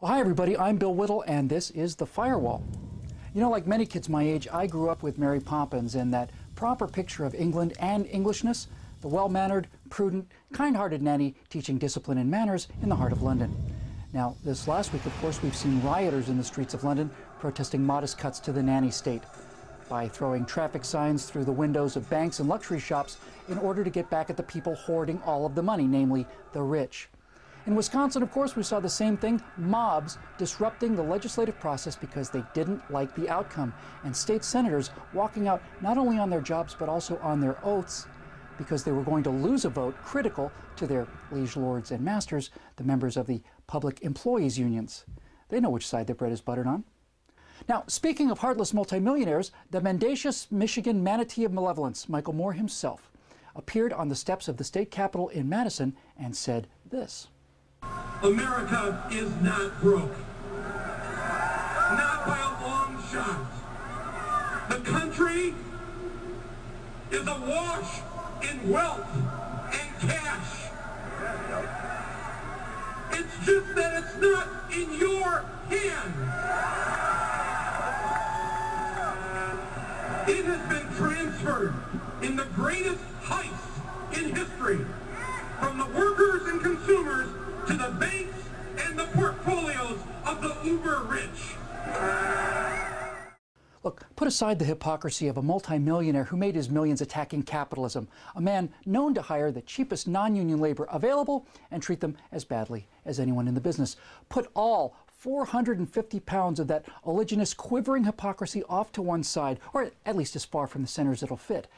Well, hi everybody, I'm Bill Whittle and this is The Firewall. You know, like many kids my age, I grew up with Mary Poppins and that proper picture of England and Englishness, the well-mannered, prudent, kind-hearted nanny teaching discipline and manners in the heart of London. Now, this last week, of course, we've seen rioters in the streets of London protesting modest cuts to the nanny state by throwing traffic signs through the windows of banks and luxury shops in order to get back at the people hoarding all of the money, namely the rich. In Wisconsin, of course, we saw the same thing, mobs disrupting the legislative process because they didn't like the outcome, and state senators walking out not only on their jobs but also on their oaths because they were going to lose a vote critical to their liege lords and masters, the members of the public employees unions. They know which side their bread is buttered on. Now, speaking of heartless multimillionaires, the mendacious Michigan manatee of malevolence, Michael Moore himself, appeared on the steps of the state capitol in Madison and said this. America is not broke. Not by a long shot. The country is awash in wealth and cash. It's just that it's not in your hand. It has been transferred in the greatest heist in history from the workers and consumers to the banks and the portfolios of the uber-rich. Look, put aside the hypocrisy of a multimillionaire who made his millions attacking capitalism, a man known to hire the cheapest non-union labor available and treat them as badly as anyone in the business. Put all 450 pounds of that oleaginous, quivering hypocrisy off to one side, or at least as far from the center as it'll fit,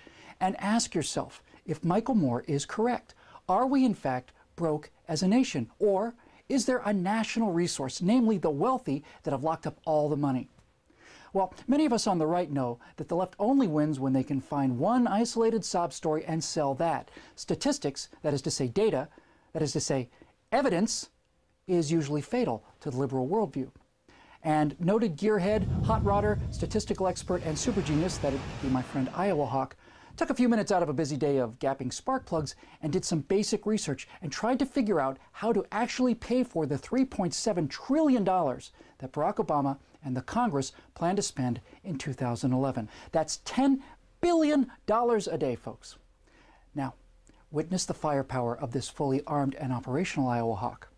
and ask yourself if Michael Moore is correct. Are we, in fact, broke as a nation? Or is there a national resource, namely the wealthy, that have locked up all the money? Well, many of us on the right know that the left only wins when they can find one isolated sob story and sell that. Statistics, that is to say data, that is to say evidence, is usually fatal to the liberal worldview. And noted gearhead, hot rodder, statistical expert, and super genius, that'd be my friend Iowa Hawk, took a few minutes out of a busy day of gapping spark plugs and did some basic research and tried to figure out how to actually pay for the $3.7 trillion that Barack Obama and the Congress plan to spend in 2011. That's $10 billion a day, folks. Now, witness the firepower of this fully armed and operational Iowa Hawk.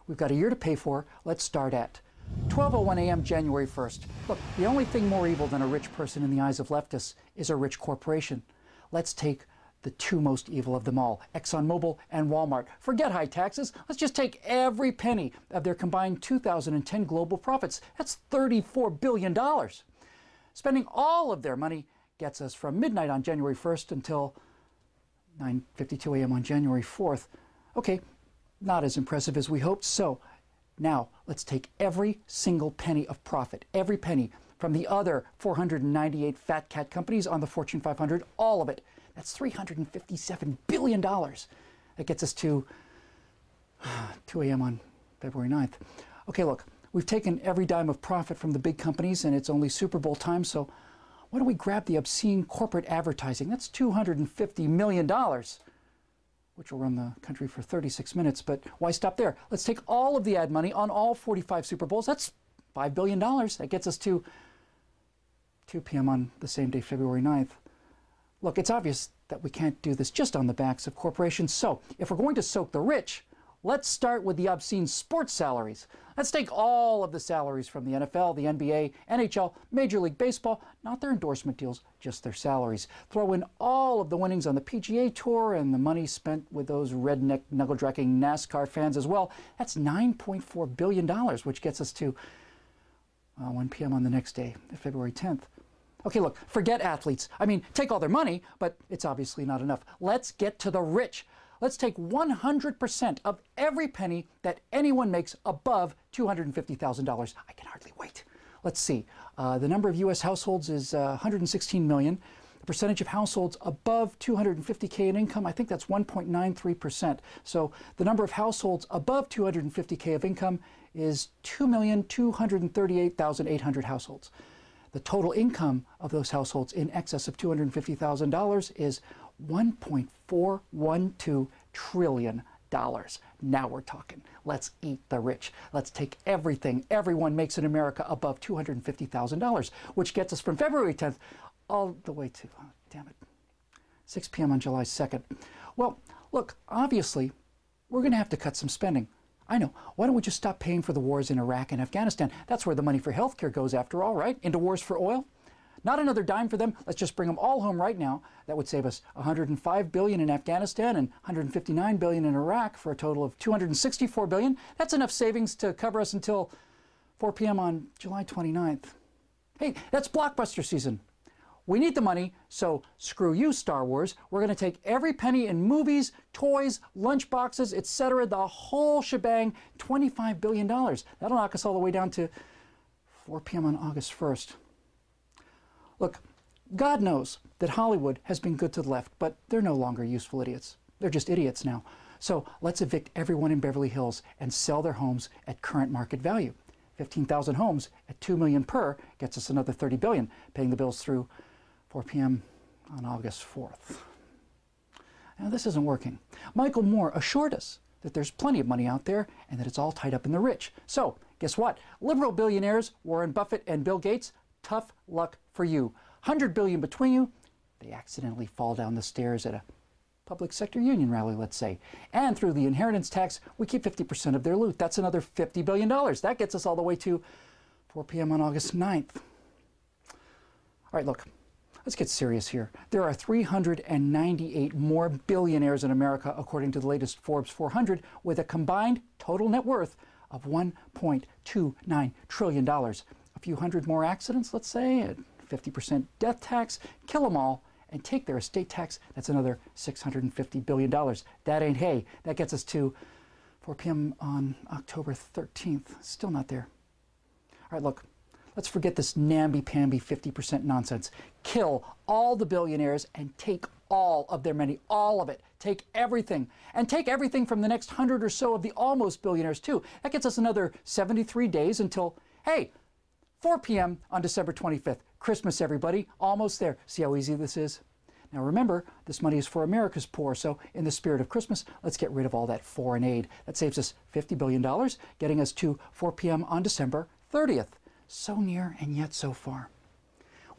We've got a year to pay for. Let's start at 12:01 a.m. January 1st. Look, the only thing more evil than a rich person in the eyes of leftists is a rich corporation. Let's take the two most evil of them all, ExxonMobil and Walmart. Forget high taxes. Let's just take every penny of their combined 2010 global profits. That's $34 billion. Spending all of their money gets us from midnight on January 1st until 9:52 a.m. on January 4th. Okay, not as impressive as we hoped. So now let's take every single penny of profit, every penny from the other 498 fat cat companies on the Fortune 500, all of it. That's $357 billion. That gets us to 2 a.m. on February 9th. Okay, look, we've taken every dime of profit from the big companies and it's only Super Bowl time, so why don't we grab the obscene corporate advertising? That's $250 million, which will run the country for 36 minutes, but why stop there? Let's take all of the ad money on all 45 Super Bowls. That's $5 billion. That gets us to 2 p.m. on the same day, February 9th. Look, it's obvious that we can't do this just on the backs of corporations. So if we're going to soak the rich, let's start with the obscene sports salaries. Let's take all of the salaries from the NFL, the NBA, NHL, Major League Baseball, not their endorsement deals, just their salaries. Throw in all of the winnings on the PGA Tour and the money spent with those redneck, knuckle-dragging NASCAR fans as well. That's $9.4 billion, which gets us to 1 p.m. on the next day, February 10th. Okay, look, forget athletes. I mean, take all their money, but it's obviously not enough. Let's get to the rich. Let's take 100% of every penny that anyone makes above $250,000. I can hardly wait. Let's see. The number of U.S. households is 116 million. The percentage of households above 250K in income, I think that's 1.93%. So the number of households above 250K of income is 2,238,800 households. The total income of those households in excess of $250,000 is $1.412 trillion. Now we're talking. Let's eat the rich. Let's take everything everyone makes in America above $250,000, which gets us from February 10th all the way to, oh, damn it, 6 p.m. on July 2nd. Well, look, obviously, we're going to have to cut some spending. I know. Why don't we just stop paying for the wars in Iraq and Afghanistan? That's where the money for healthcare goes after all, right? Into wars for oil? Not another dime for them. Let's just bring them all home right now. That would save us $105 billion in Afghanistan and $159 billion in Iraq for a total of $264 billion. That's enough savings to cover us until 4 p.m. on July 29th. Hey, that's blockbuster season. We need the money, so screw you, Star Wars. We're going to take every penny in movies, toys, lunchboxes, etc., the whole shebang, $25 billion. That'll knock us all the way down to 4 p.m. on August 1st. Look, God knows that Hollywood has been good to the left, but they're no longer useful idiots. They're just idiots now. So let's evict everyone in Beverly Hills and sell their homes at current market value. 15,000 homes at $2 million per gets us another $30 billion, paying the bills through 4 p.m. on August 4th. Now, this isn't working. Michael Moore assured us that there's plenty of money out there and that it's all tied up in the rich. So, guess what? Liberal billionaires, Warren Buffett and Bill Gates, tough luck for you. $100 billion between you, they accidentally fall down the stairs at a public sector union rally, let's say. And through the inheritance tax, we keep 50% of their loot. That's another $50 billion. That gets us all the way to 4 p.m. on August 9th. All right, look. Let's get serious here. There are 398 more billionaires in America, according to the latest Forbes 400, with a combined total net worth of $1.29 trillion. A few hundred more accidents, let's say, at 50% death tax, kill them all, and take their estate tax. That's another $650 billion. That ain't hay. That gets us to 4 p.m. on October 13th. Still not there. All right, look. Let's forget this namby-pamby 50% nonsense. Kill all the billionaires and take all of their money, all of it. Take everything. And take everything from the next 100 or so of the almost billionaires, too. That gets us another 73 days until, hey, 4 p.m. on December 25th. Christmas, everybody. Almost there. See how easy this is? Now remember, this money is for America's poor, so in the spirit of Christmas, let's get rid of all that foreign aid. That saves us $50 billion, getting us to 4 p.m. on December 30th. So near and yet so far.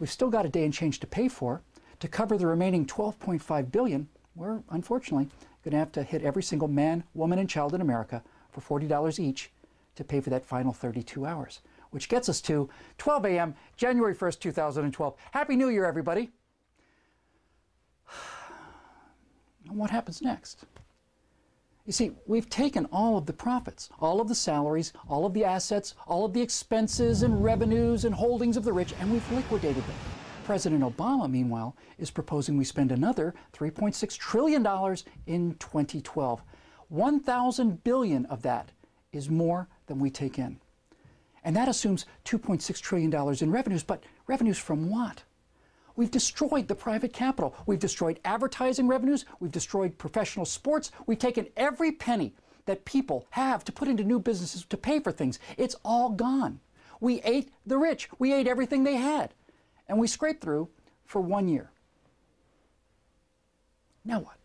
We've still got a day and change to pay for. To cover the remaining $12.5 billion, we're unfortunately going to have to hit every single man, woman, and child in America for $40 each to pay for that final 32 hours, which gets us to 12 a.m., January 1st, 2012. Happy New Year, everybody. And what happens next? You see, we've taken all of the profits, all of the salaries, all of the assets, all of the expenses and revenues and holdings of the rich, and we've liquidated them. President Obama, meanwhile, is proposing we spend another $3.6 trillion in 2012. 1,000 billion of that is more than we take in. And that assumes $2.6 trillion in revenues, but revenues from what? We've destroyed the private capital. We've destroyed advertising revenues. We've destroyed professional sports. We've taken every penny that people have to put into new businesses to pay for things. It's all gone. We ate the rich. We ate everything they had. And we scraped through for 1 year. Now what?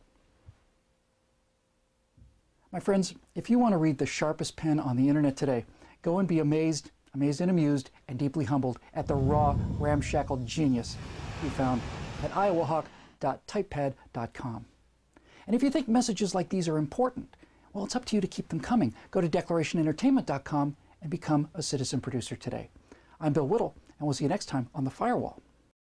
My friends, if you want to read the sharpest pen on the internet today, go and be amazed and amused and deeply humbled at the raw, ramshackle genius we found at iowahawk.typepad.com. And if you think messages like these are important, well, it's up to you to keep them coming. Go to declarationentertainment.com and become a citizen producer today. I'm Bill Whittle, and we'll see you next time on The Firewall.